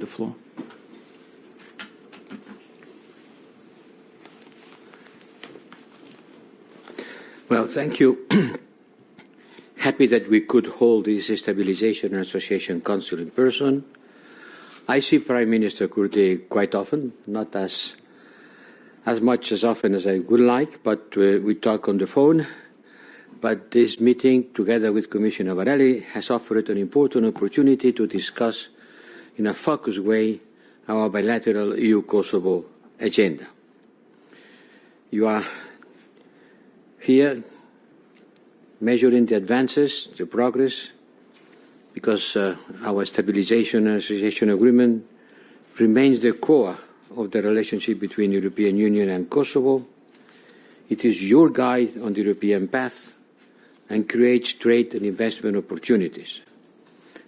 the floor. Well, thank you. Happy that we could hold this Stabilization and Association Council in person. I see Prime Minister Kurti quite often, not as much as often as I would like, but we talk on the phone. But this meeting, together with Commissioner Varhelyi, has offered an important opportunity to discuss in a focused way our bilateral EU-Kosovo agenda. You are here measuring the advances, the progress, because our Stabilization and Association Agreement remains the core of the relationship between the European Union and Kosovo. It is your guide on the European path and creates trade and investment opportunities.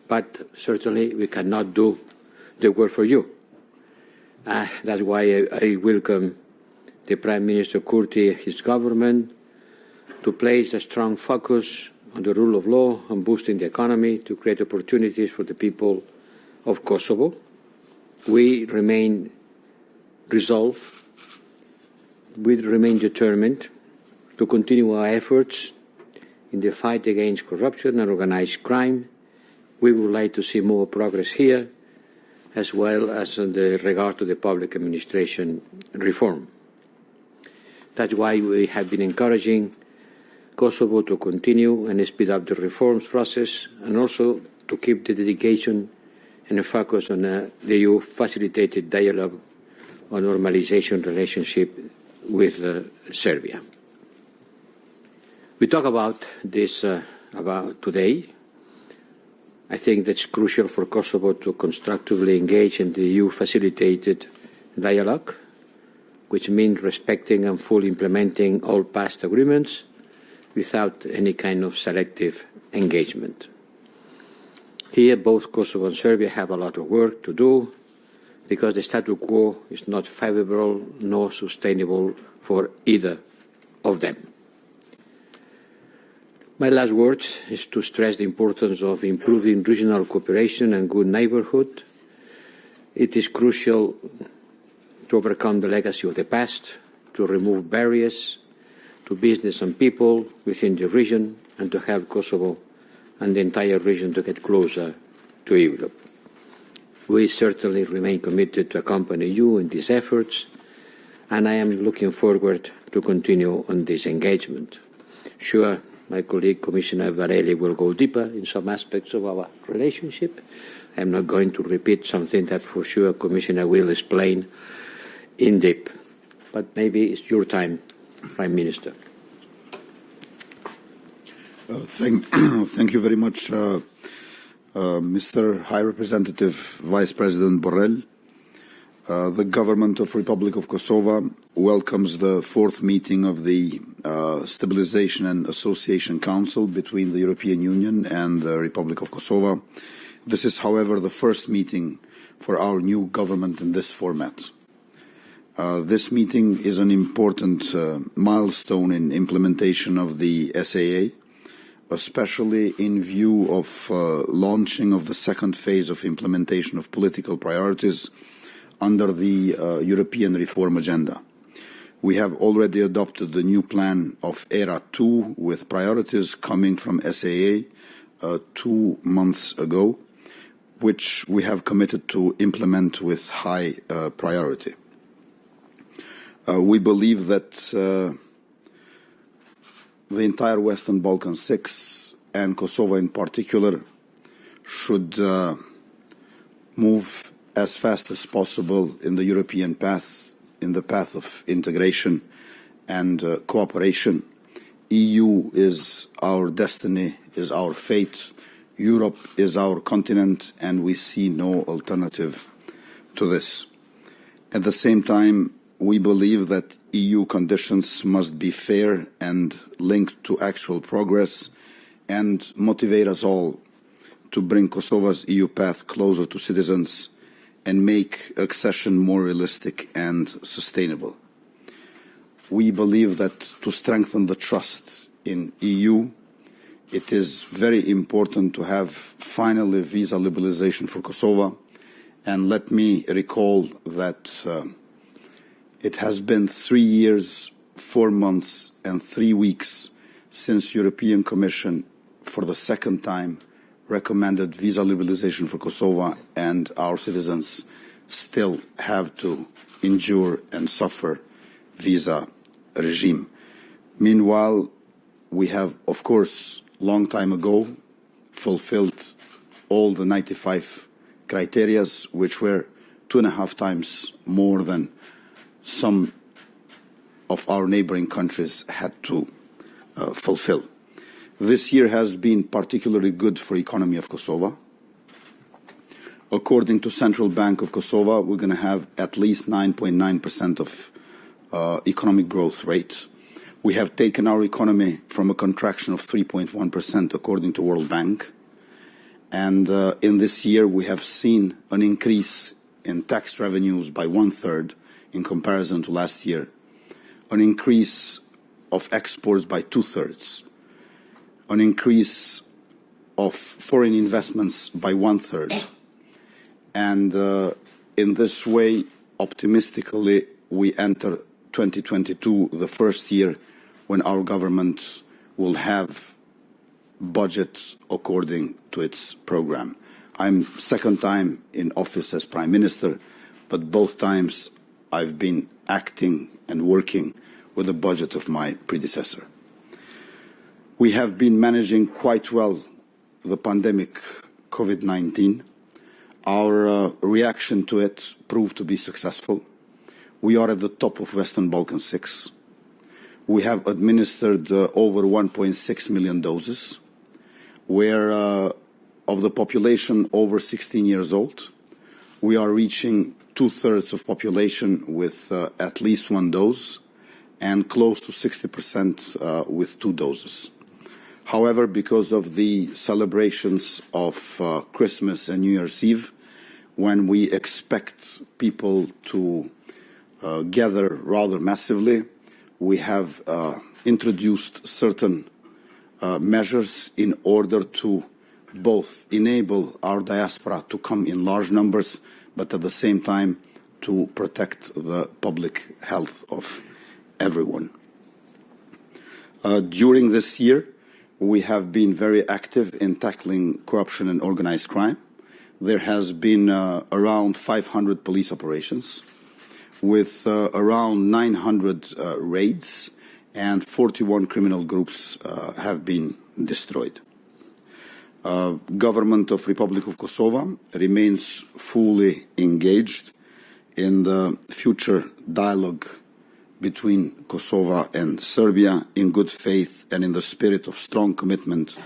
But certainly we cannot do the work for you. That's why I welcome the Prime Minister Kurti, his government, to place a strong focus on the rule of law and boosting the economy to create opportunities for the people of Kosovo. We remain resolved, we remain determined to continue our efforts in the fight against corruption and organized crime. We would like to see more progress here, as well as in the regard to the public administration reform. That's why we have been encouraging Kosovo to continue and speed up the reforms process, and also to keep the dedication and the focus on the EU facilitated dialogue on normalization relationship with Serbia. We talk about this about today. I think that's crucial for Kosovo to constructively engage in the EU facilitated dialogue, which means respecting and fully implementing all past agreements without any kind of selective engagement. Here, both Kosovo and Serbia have a lot of work to do because the status quo is not favorable nor sustainable for either of them. My last words is to stress the importance of improving regional cooperation and good neighborhood. It is crucial to overcome the legacy of the past, to remove barriers to business and people within the region, and to help Kosovo and the entire region to get closer to Europe. We certainly remain committed to accompany you in these efforts, and I am looking forward to continue on this engagement. Sure, my colleague Commissioner Varhelyi will go deeper in some aspects of our relationship. I am not going to repeat something that for sure Commissioner will explain in depth, but maybe it's your time, Prime Minister. Thank you very much, Mr. High Representative Vice President Borrell. The Government of Republic of Kosovo welcomes the fourth meeting of the Stabilization and Association Council between the European Union and the Republic of Kosovo. This is, however, the first meeting for our new government in this format. This meeting is an important milestone in implementation of the SAA, especially in view of launching of the second phase of implementation of political priorities under the European reform agenda. We have already adopted the new plan of ERA 2 with priorities coming from SAA 2 months ago, which we have committed to implement with high priority. We believe that the entire Western Balkan 6 and Kosovo in particular should move as fast as possible in the European path, in the path of integration and cooperation. EU is our destiny, is our fate. Europe is our continent, and we see no alternative to this. At the same time, we believe that EU conditions must be fair and linked to actual progress and motivate us all to bring Kosovo's EU path closer to citizens and make accession more realistic and sustainable. We believe that to strengthen the trust in EU, it is very important to have finally visa liberalization for Kosovo And let me recall that it has been 3 years, 4 months, and 3 weeks since European Commission, for the second time, recommended visa liberalization for Kosovo, and our citizens still have to endure and suffer visa regime. Meanwhile, we have, of course, long time ago, fulfilled all the 95 criteria, which were 2.5 times more than some of our neighboring countries had to fulfill. This year has been particularly good for the economy of Kosovo. According to Central Bank of Kosovo, we're going to have at least 9.9% of economic growth rate. We have taken our economy from a contraction of 3.1% according to World Bank. And in this year, we have seen an increase in tax revenues by 1/3 in comparison to last year, an increase of exports by 2/3, an increase of foreign investments by 1/3. And in this way, optimistically, we enter 2022, the first year when our government will have budget according to its program. I'm second time in office as Prime Minister, but both times I've been acting and working with the budget of my predecessor. We have been managing quite well the pandemic COVID-19. Our reaction to it proved to be successful. We are at the top of Western Balkan 6. We have administered over 1.6 million doses, where of the population over 16 years old, we are reaching 2/3 of population with at least 1 dose, and close to 60% with 2 doses. However, because of the celebrations of Christmas and New Year's Eve, when we expect people to gather rather massively, we have introduced certain measures in order to both enable our diaspora to come in large numbers, but at the same time to protect the public health of everyone. During this year, we have been very active in tackling corruption and organized crime. There has been around 500 police operations, with around 900 raids, and 41 criminal groups have been destroyed. Government of Republic of Kosovo remains fully engaged in the future dialogue between Kosovo and Serbia in good faith and in the spirit of strong commitment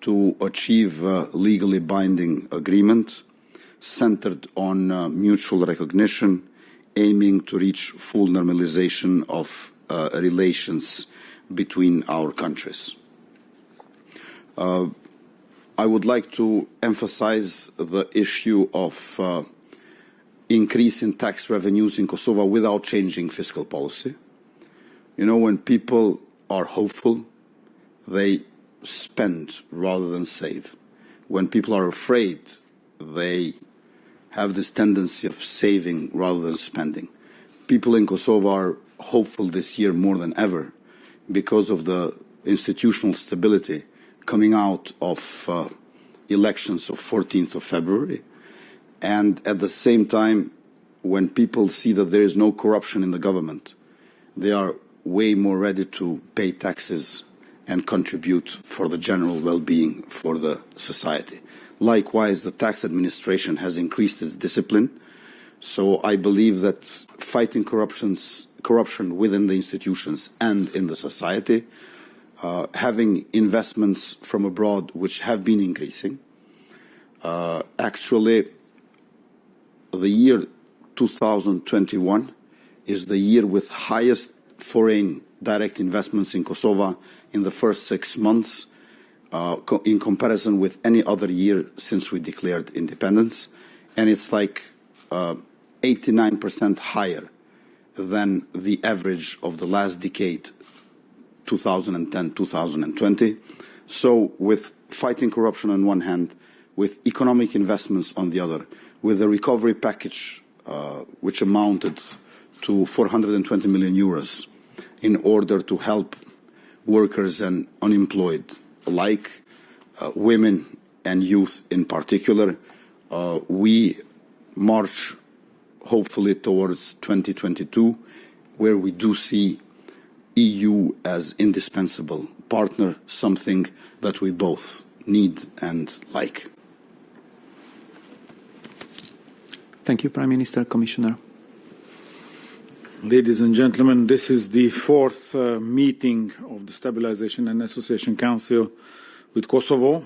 to achieve a legally binding agreement centered on mutual recognition, aiming to reach full normalization of relations between our countries. I would like to emphasize the issue of increase in tax revenues in Kosovo without changing fiscal policy. You know, when people are hopeful, they spend rather than save. When people are afraid, they have this tendency of saving rather than spending. People in Kosovo are hopeful this year more than ever because of the institutional stability coming out of elections of 14th of February. And at the same time, when people see that there is no corruption in the government, they are way more ready to pay taxes and contribute for the general well-being for the society. Likewise, the tax administration has increased its discipline. So I believe that fighting corruption within the institutions and in the society, having investments from abroad which have been increasing, actually the year 2021 is the year with highest foreign direct investments in Kosovo in the first 6 months in comparison with any other year since we declared independence. And it's like 89% higher than the average of the last decade, 2010-2020. So with fighting corruption on one hand, with economic investments on the other, with the recovery package, which amounted to 420 million euros in order to help workers and unemployed alike, women and youth in particular. We march hopefully towards 2022, where we do see EU as indispensable partner, something that we both need and like. Thank you, Prime Minister. Commissioner. Ladies and gentlemen, this is the fourth meeting of the Stabilization and Association Council with Kosovo,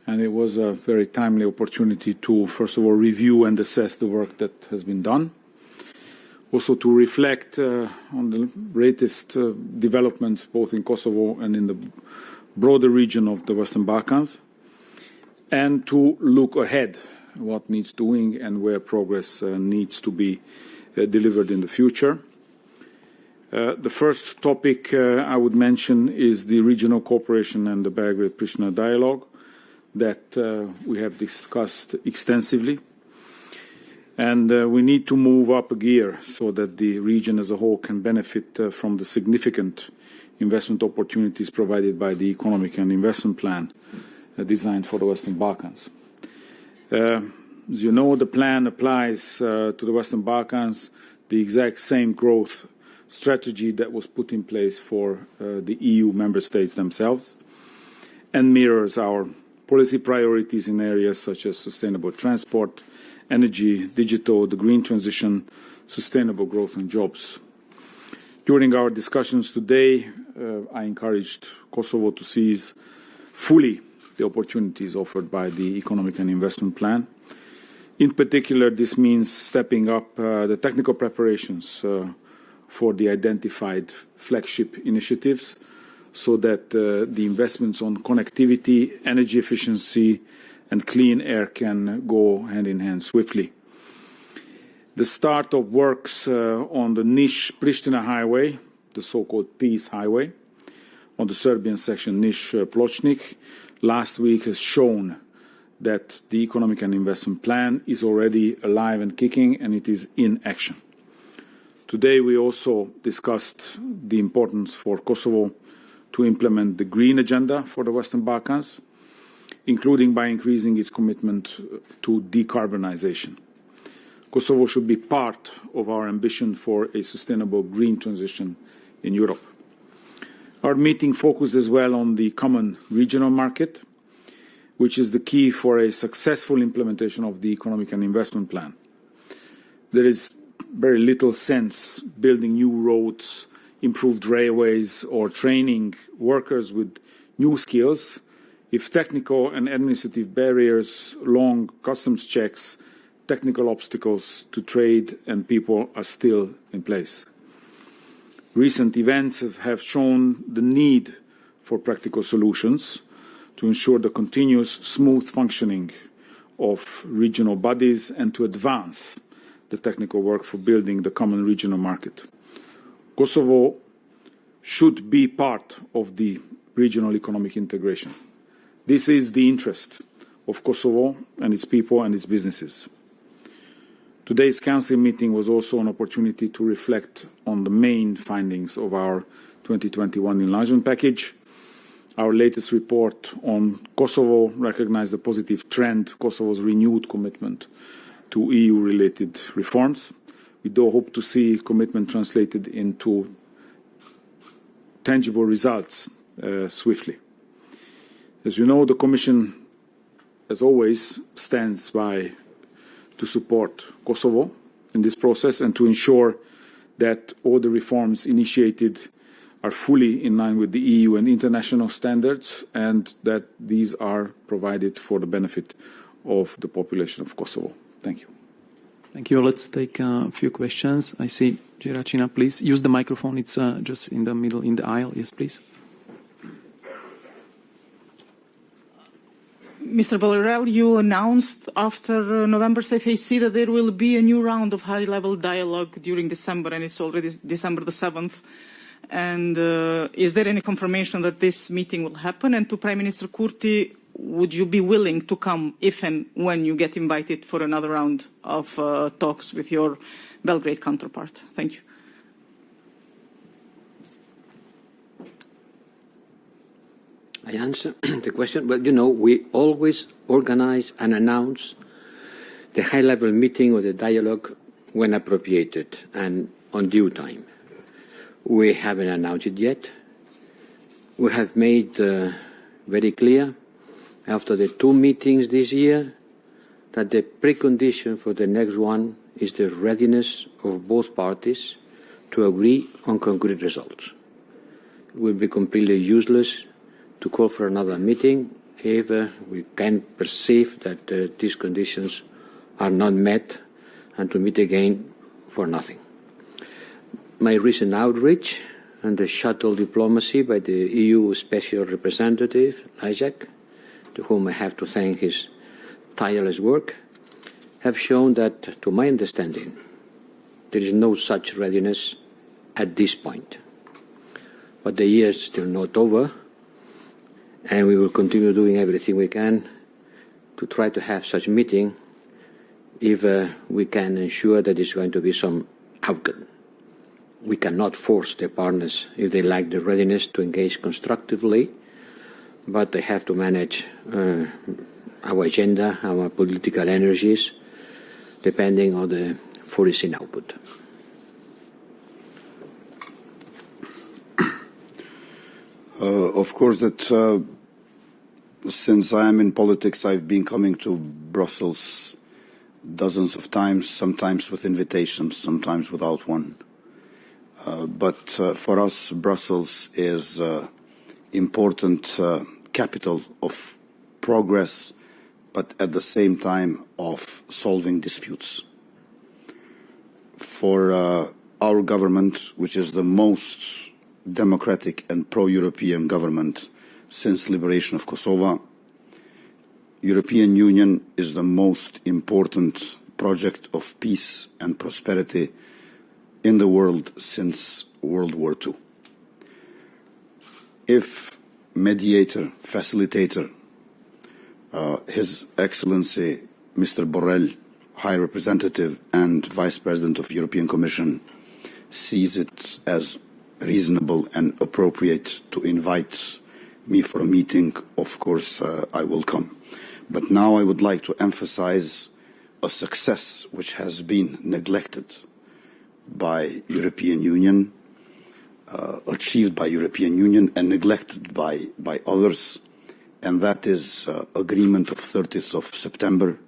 and it was a very timely opportunity to, first of all, review and assess the work that has been done, also to reflect on the latest developments both in Kosovo and in the broader region of the Western Balkans, and to look ahead what needs doing and where progress needs to be delivered in the future. The first topic I would mention is the regional cooperation and the Belgrade-Pristina dialogue that we have discussed extensively. And we need to move up a gear so that the region as a whole can benefit from the significant investment opportunities provided by the economic and investment plan designed for the Western Balkans. As you know, the plan applies to the Western Balkans the exact same growth strategy that was put in place for the EU member states themselves, and mirrors our policy priorities in areas such as sustainable transport, energy, digital, the green transition, sustainable growth and jobs. During our discussions today, I encouraged Kosovo to seize fully the opportunities offered by the economic and investment plan. In particular, this means stepping up the technical preparations for the identified flagship initiatives so that the investments on connectivity, energy efficiency, and clean air can go hand in hand swiftly. The start of works on the Niš-Pristina highway, the so-called Peace Highway, on the Serbian section Niš-Pločnik, last week has shown that the economic and investment plan is already alive and kicking, and it is in action. Today we also discussed the importance for Kosovo to implement the green agenda for the Western Balkans, including by increasing its commitment to decarbonization. Kosovo should be part of our ambition for a sustainable green transition in Europe. Our meeting focused as well on the common regional market, which is the key for a successful implementation of the economic and investment plan. There is very little sense building new roads, improved railways, or training workers with new skills if technical and administrative barriers, long customs checks, technical obstacles to trade and people are still in place. Recent events have shown the need for practical solutions to ensure the continuous smooth functioning of regional bodies and to advance the technical work for building the common regional market. Kosovo should be part of the regional economic integration. This is the interest of Kosovo and its people and its businesses. Today's Council meeting was also an opportunity to reflect on the main findings of our 2021 enlargement package. Our latest report on Kosovo recognized the positive trend, Kosovo's renewed commitment to EU-related reforms. We do hope to see commitment translated into tangible results swiftly. As you know, the Commission, as always, stands by to support Kosovo in this process and to ensure that all the reforms initiated are fully in line with the EU and international standards, and that these are provided for the benefit of the population of Kosovo. Thank you. Thank you. Let's take a few questions. I see Giracina, please. Use the microphone. It's just in the middle, in the aisle. Yes, please. Mr. Borrell, you announced after November's FAC that there will be a new round of high-level dialogue during December, and it's already December the 7th. And is there any confirmation that this meeting will happen? And to Prime Minister Kurti, would you be willing to come if and when you get invited for another round of talks with your Belgrade counterpart? Thank you. I answer the question. Well, you know, we always organize and announce the high-level meeting or the dialogue when appropriated and on due time. We haven't announced it yet. We have made very clear after the 2 meetings this year that the precondition for the next one is the readiness of both parties to agree on concrete results. It will be completely useless to call for another meeting if we can perceive that these conditions are not met, and to meet again for nothing. My recent outreach and the shuttle diplomacy by the EU Special Representative, Isaac, to whom I have to thank his tireless work, have shown that, to my understanding, there is no such readiness at this point. But the year is still not over, and we will continue doing everything we can to try to have such a meeting if we can ensure that there's going to be some outcome. We cannot force the partners, if they lack the readiness, to engage constructively, but they have to manage our agenda, our political energies, depending on the foreseen output. Of course, that since I am in politics, I've been coming to Brussels dozens of times, sometimes with invitations, sometimes without one. But for us, Brussels is important capital of progress, but at the same time of solving disputes. For our government, which is the most democratic and pro-European government since liberation of Kosovo, European Union is the most important project of peace and prosperity in the world since World War II. If mediator, facilitator, His Excellency Mr. Borrell, High Representative and Vice President of the European Commission, sees it as reasonable and appropriate to invite me for a meeting, of course I will come. But now I would like to emphasize a success which has been neglected by European Union, achieved by European Union and neglected by others, and that is agreement of 30th of September,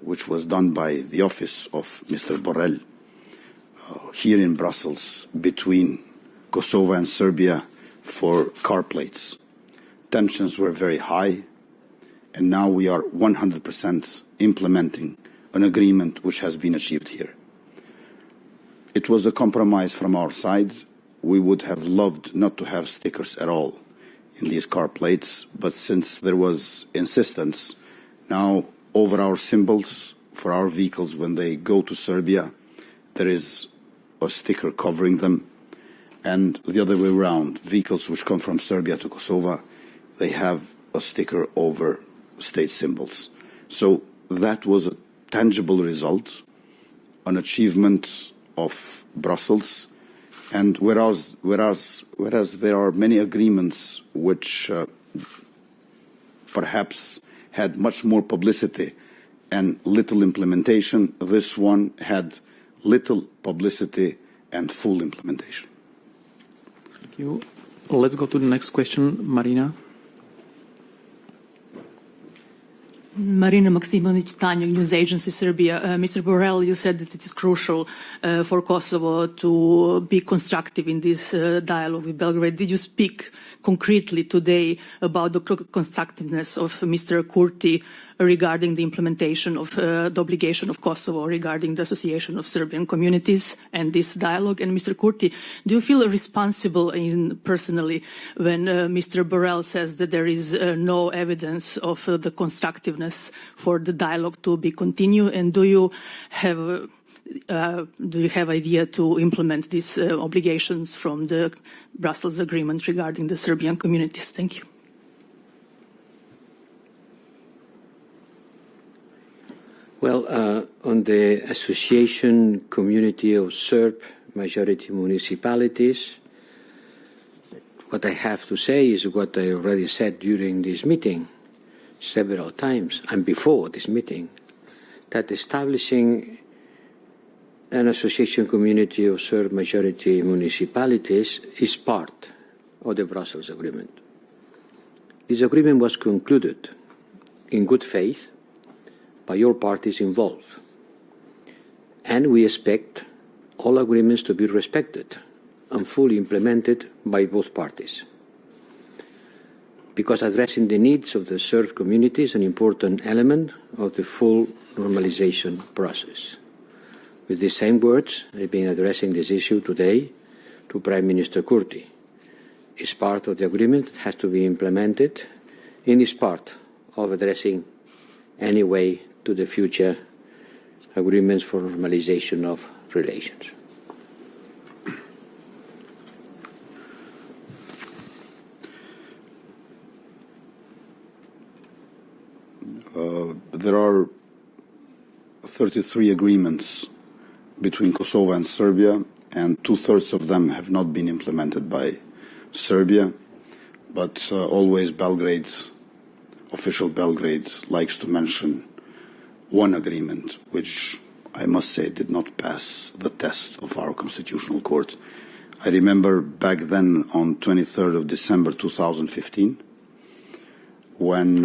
which was done by the office of Mr. Borrell here in Brussels between Kosovo and Serbia for car plates. Tensions were very high, and now we are 100% implementing an agreement which has been achieved here. It was a compromise from our side. We would have loved not to have stickers at all in these car plates, but since there was insistence, now over our symbols for our vehicles when they go to Serbia, there is a sticker covering them, and the other way around, vehicles which come from Serbia to Kosovo, they have a sticker over state symbols. So that was a tangible result, an achievement of Brussels, and whereas there are many agreements which perhaps had much more publicity and little implementation, this one had little publicity and full implementation. Thank you. Let's go to the next question, Marina. Marina Maksimovic, Tanya, News Agency, Serbia. Mr. Borrell, you said that it is crucial for Kosovo to be constructive in this dialogue with Belgrade. Did you speak concretely today about the constructiveness of Mr. Kurti regarding the implementation of the obligation of Kosovo regarding the association of Serbian communities and this dialogue? And Mr. Kurti, do you feel responsible personally when Mr. Borrell says that there is no evidence of the constructiveness for the dialogue to be continued? And do you have idea to implement these obligations from the Brussels agreement regarding the Serbian communities? Thank you. Well, on the association community of Serb majority municipalities, what I have to say is what I already said during this meeting several times and before this meeting, that establishing an association community of Serb majority municipalities is part of the Brussels Agreement. This agreement was concluded in good faith by all parties involved, and we expect all agreements to be respected and fully implemented by both parties. Because addressing the needs of the Serb community is an important element of the full normalization process. With these same words, I've been addressing this issue today to Prime Minister Kurti. It's part of the agreement that has to be implemented and is part of addressing any way to the future agreements for normalization of relations. There are 33 agreements between Kosovo and Serbia, and 2/3 of them have not been implemented by Serbia, but always official Belgrade likes to mention one agreement, which I must say did not pass the test of our Constitutional Court. I remember back then on 23rd of December 2015, when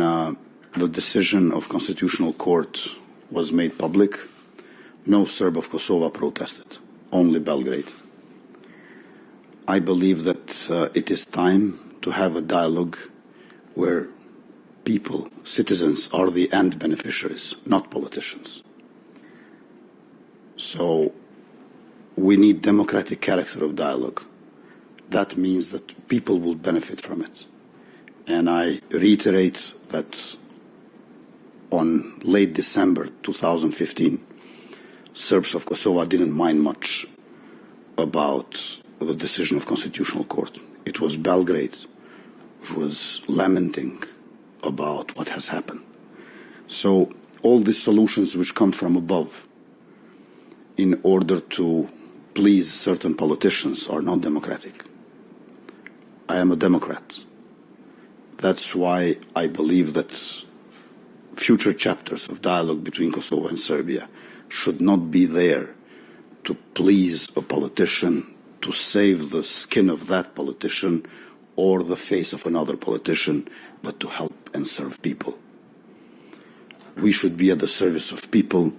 the decision of Constitutional Court was made public, no Serb of Kosovo protested, only Belgrade. I believe that it is time to have a dialogue where people, citizens, are the end beneficiaries, not politicians. So we need democratic character of dialogue. That means that people will benefit from it. And I reiterate that on late December 2015, Serbs of Kosovo didn't mind much about the decision of Constitutional Court. It was Belgrade which was lamenting about what has happened. So all these solutions which come from above in order to please certain politicians are not democratic. I am a Democrat. That's why I believe that future chapters of dialogue between Kosovo and Serbia should not be there to please a politician, to save the skin of that politician or the face of another politician, but to help and serve people. We should be at the service of people,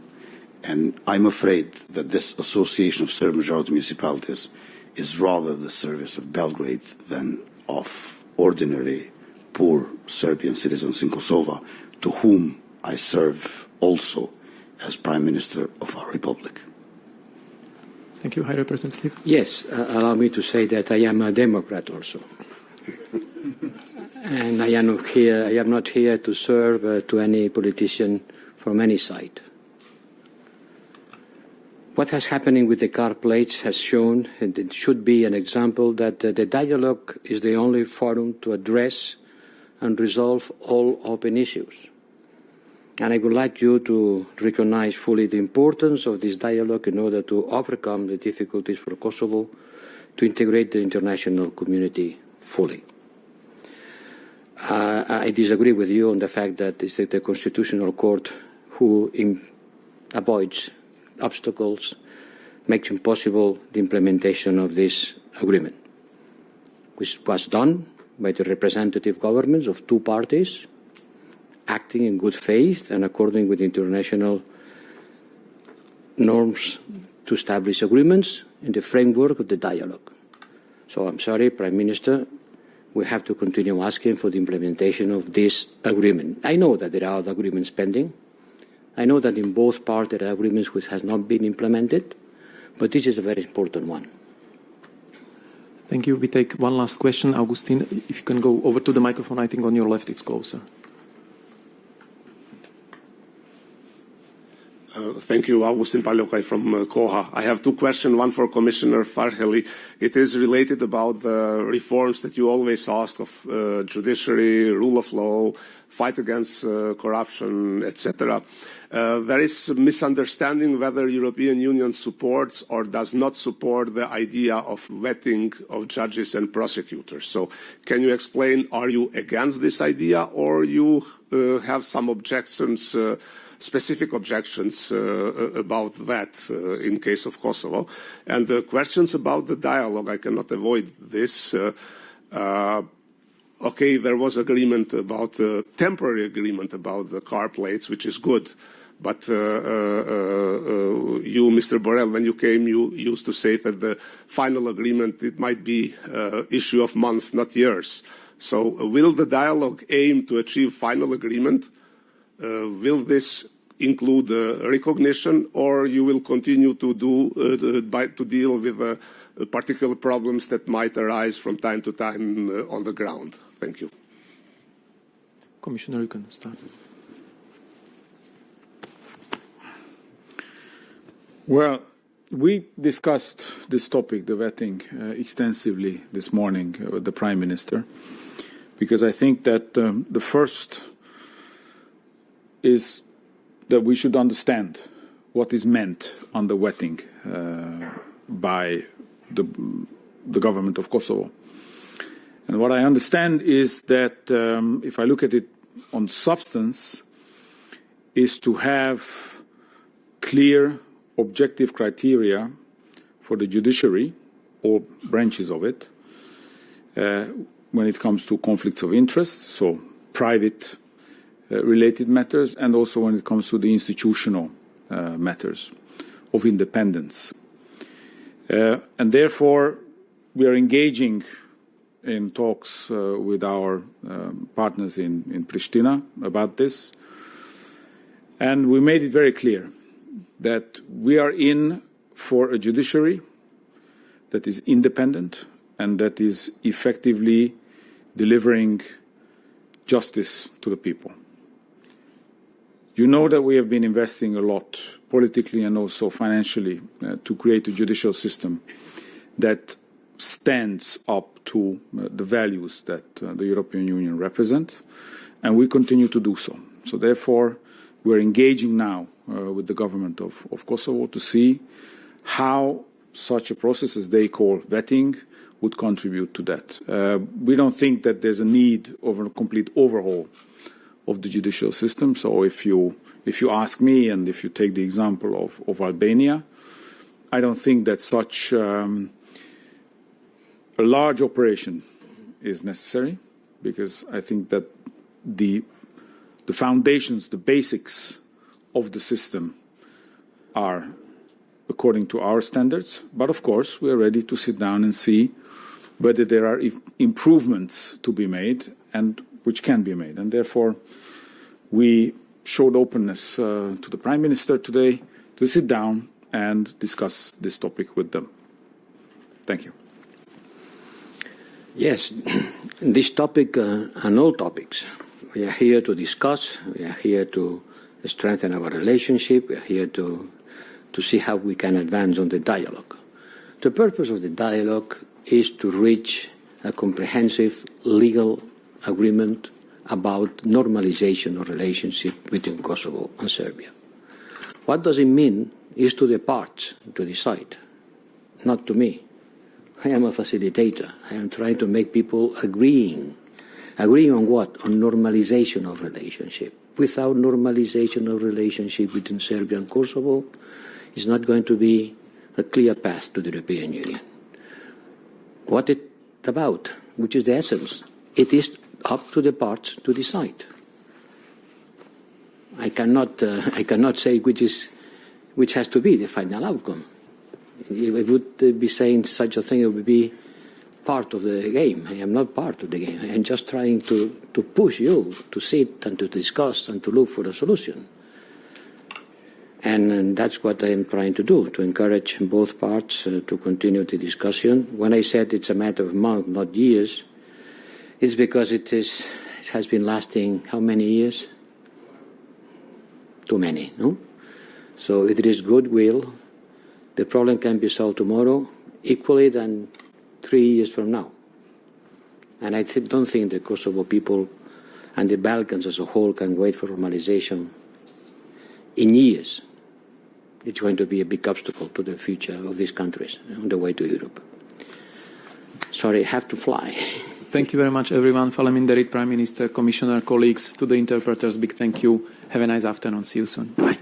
and I'm afraid that this association of Serb majority municipalities is rather the service of Belgrade than of ordinary, poor Serbian citizens in Kosovo, to whom I serve also as Prime Minister of our Republic. Thank you, High Representative. Yes, allow me to say that I am a Democrat also. And I am not here to serve to any politician from any side. What has happening with the car plates has shown, and it should be an example, that the dialogue is the only forum to address and resolve all open issues. And I would like you to recognize fully the importance of this dialogue in order to overcome the difficulties for Kosovo to integrate the international community fully. I disagree with you on the fact that it's the Constitutional Court who avoids obstacles, makes impossible the implementation of this agreement, which was done by the representative governments of two parties, acting in good faith and according with international norms to establish agreements in the framework of the dialogue. So I'm sorry, Prime Minister, we have to continue asking for the implementation of this agreement. I know that there are other agreements pending. I know that in both parties there are agreements which has not been implemented, but this is a very important one. Thank you. We take one last question. Augustin, if you can go over to the microphone, I think on your left it's closer. Thank you, Augustin Paliokai from KOHA. I have two questions, one for Commissioner Varhelyi. It is related about the reforms that you always ask of judiciary, rule of law, fight against corruption, etc. There is a misunderstanding whether European Union supports or does not support the idea of vetting of judges and prosecutors. So can you explain, are you against this idea, or you have some objections, specific objections about that in case of Kosovo? And the questions about the dialogue, I cannot avoid this. Okay, there was agreement about temporary agreement about the car plates, which is good. But you, Mr. Borrell, when you came, you used to say that the final agreement, it might be issue of months, not years. So will the dialogue aim to achieve final agreement? Will this include recognition, or you will continue to deal with particular problems that might arise from time to time on the ground? Thank you. Commissioner, you can start. Well, we discussed this topic, the vetting, extensively this morning with the Prime Minister, because I think that the first is that we should understand what is meant under vetting by the government of Kosovo. And what I understand is that if I look at it on substance, is to have clear objective criteria for the judiciary, all branches of it, when it comes to conflicts of interest, so private related matters, and also when it comes to the institutional matters of independence. And therefore, we are engaging in talks with our partners in Pristina about this. And we made it very clear that we are in for a judiciary that is independent and that is effectively delivering justice to the people. You know that we have been investing a lot politically and also financially to create a judicial system that stands up to the values that the European Union represent, and we continue to do so. So therefore, we're engaging now with the government of Kosovo to see how such a process, as they call vetting, would contribute to that. We don't think that there's a need of a complete overhaul of the judicial system. So if you ask me, and if you take the example of Albania, I don't think that such a large operation is necessary, because I think that the foundations, the basics of the system are according to our standards. But of course, we are ready to sit down and see whether there are improvements to be made and which can be made. And therefore, we showed openness to the Prime Minister today to sit down and discuss this topic with them. Thank you. Yes, this topic and all topics, we are here to discuss, we are here to strengthen our relationship, we are here to see how we can advance on the dialogue. The purpose of the dialogue is to reach a comprehensive legal agreement about normalization of relationship between Kosovo and Serbia. What does it mean is to the parts to decide, not to me. I am a facilitator. I am trying to make people agreeing. Agreeing on what? On normalization of relationship. Without normalization of relationship between Serbia and Kosovo, it's not going to be a clear path to the European Union. What it's about, which is the essence, it is up to the parts to decide. I cannot say which has to be the final outcome. If I would be saying such a thing, it would be part of the game. I am not part of the game. I am just trying to push you to sit and to discuss and to look for a solution. And that's what I am trying to do, to encourage both parts to continue the discussion. When I said it's a matter of months, not years, it's because it has been lasting how many years? Too many, no? So if there is goodwill, the problem can be solved tomorrow, equally than 3 years from now. And I don't think the Kosovo people and the Balkans as a whole can wait for normalization in years, it's going to be a big obstacle to the future of these countries on the way to Europe. Sorry, I have to fly. Thank you very much, everyone. Faleminderit, Prime Minister, Commissioner, colleagues, to the interpreters, big thank you. Have a nice afternoon. See you soon. Bye.